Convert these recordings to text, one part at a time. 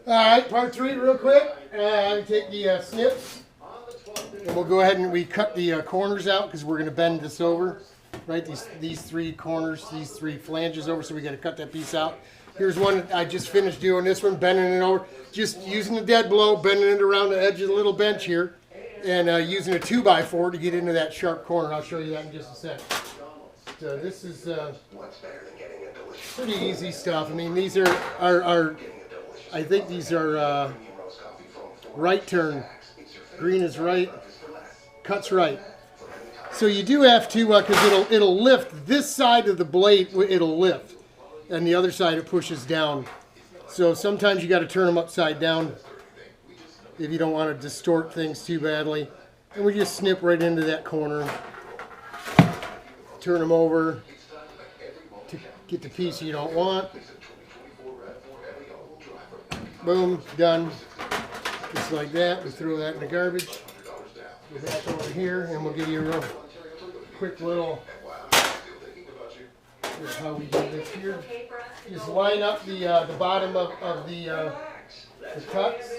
Alright, part 3 real quick. Take the snips and we'll go ahead and we cut the corners out because we're going to bend this over. Right, these three corners, these three flanges over, so we got to cut that piece out. Here's one I just finished doing this one, bending it over. Just using the dead blow, bending it around the edge of the little bench here. And using a 2x4 to get into that sharp corner. I'll show you that in just a sec. So this is pretty easy stuff. I mean, these are I think these are right turn. Green is right, cuts right. So you do have to, because it'll lift this side of the blade. It'll lift, and the other side it pushes down. So sometimes you got to turn them upside down if you don't want to distort things too badly. And we just snip right into that corner. Turn them over to get the piece you don't want. Boom, done. Just like that. We throw that in the garbage. Go back over here, and we'll give you a real quick little. Here's how we do this here. Just line up the bottom of the cuts,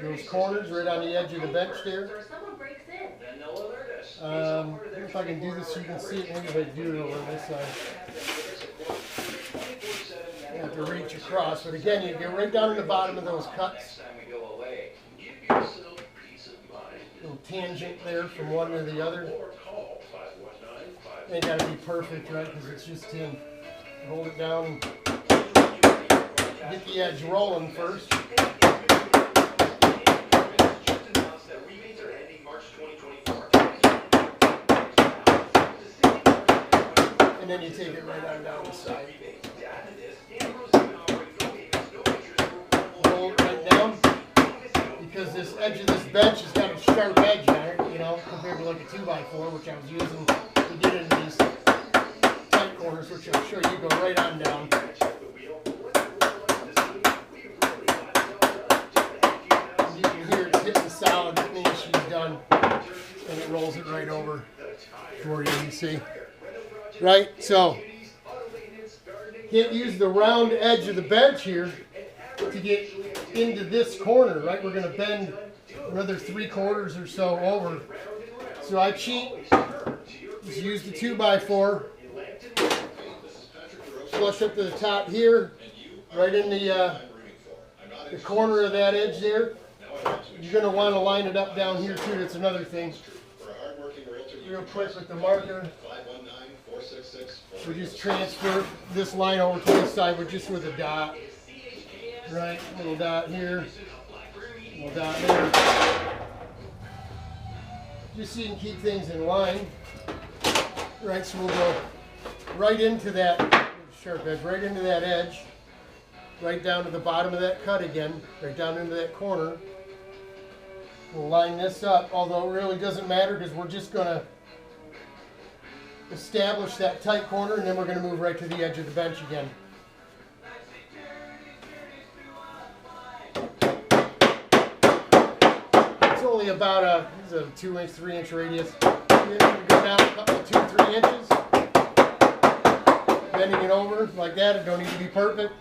those corners right on the edge of the bench there. I don't know if I can do this so you can see it. Maybe if I do it over this side. You have to reach across, but again, you get right down to the bottom of those cuts. Little tangent there from one to the other. Ain't got to be perfect, right? Because it's just tin. Hold it down and get the edge rolling first. And then you take it right on down the side. Hold it right down. Because this edge of this bench has got a sharp edge on it, you know, compared to like a 2x4, which I was using to get into these tight corners, which I'll show you, go right on down. You can hear it hitting solid, the issue's done, and it rolls it right over for you see. Right, so can't use the round edge of the bench here to get into this corner, right? We're going to bend another 3/4 or so over. So I cheat, just use the 2x4, flush up to the top here, right in the corner of that edge there. You're going to want to line it up down here too. That's another thing. Real quick with the marker. We just transfer this line over to this side, but just with a dot. Right, little dot here, little dot there. Just so you can keep things in line. Right, so we'll go right into that sharp edge, right into that edge, right down to the bottom of that cut again, right down into that corner. We'll line this up, although it really doesn't matter because we're just going to establish that tight corner, and then we're going to move right to the edge of the bench again. It's only about a 2-inch, 3-inch radius. You're going to go down a couple of 2-3 inches, bending it over like that. It don't need to be perfect.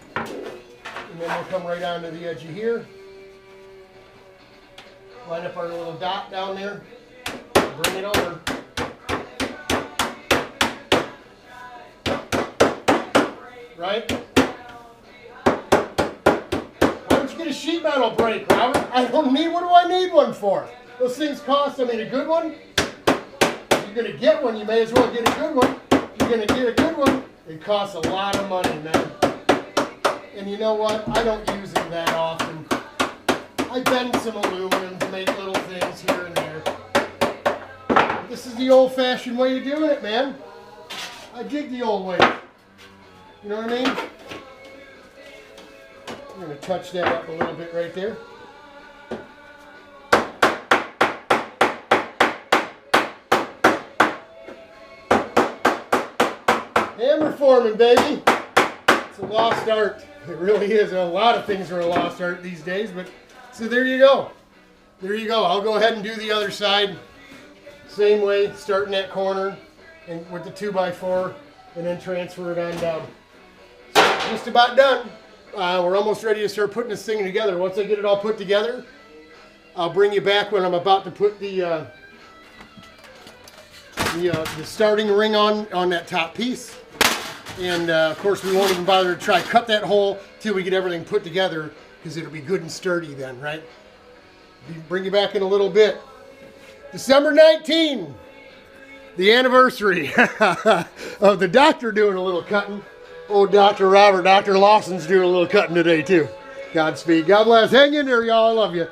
And then we'll come right down to the edge of here. Line up our little dot down there. Bring it over. Right? Why don't you get a sheet metal brake, Robert? I don't need, what do I need one for? Those things cost, I mean, a good one. If you're going to get one, you may as well get a good one. If you're going to get a good one, it costs a lot of money, man. And you know what? I don't use them that often. I bend some aluminum to make little things here and there. This is the old-fashioned way of doing it, man. I dig the old way. You know what I mean? I'm going to touch that up a little bit right there. Hammer forming, baby. It's a lost art. It really is. A lot of things are a lost art these days, but so there you go. There you go. I'll go ahead and do the other side. Same way, starting that corner and with the 2x4 and then transfer it on down. So just about done. We're almost ready to start putting this thing together. Once I get it all put together, I'll bring you back when I'm about to put the starting ring on that top piece. And of course we won't even bother to try cut that hole till we get everything put together, because it'll be good and sturdy then, right? Bring you back in a little bit. December 19, the anniversary of the doctor doing a little cutting. Oh, Dr. Robert, Dr. Lawson's doing a little cutting today too. Godspeed. God bless. Hang in there, y'all. I love you.